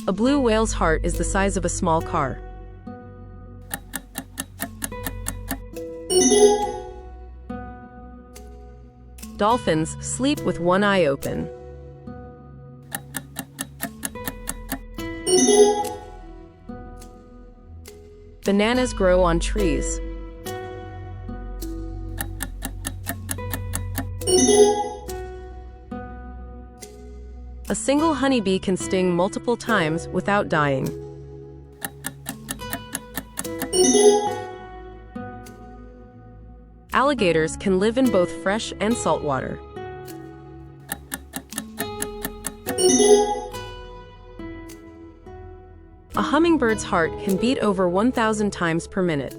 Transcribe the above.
A blue whale's heart is the size of a small car. Dolphins sleep with one eye open. Bananas grow on trees. A single honeybee can sting multiple times without dying. Alligators can live in both fresh and salt water. A hummingbird's heart can beat over 1,000 times per minute.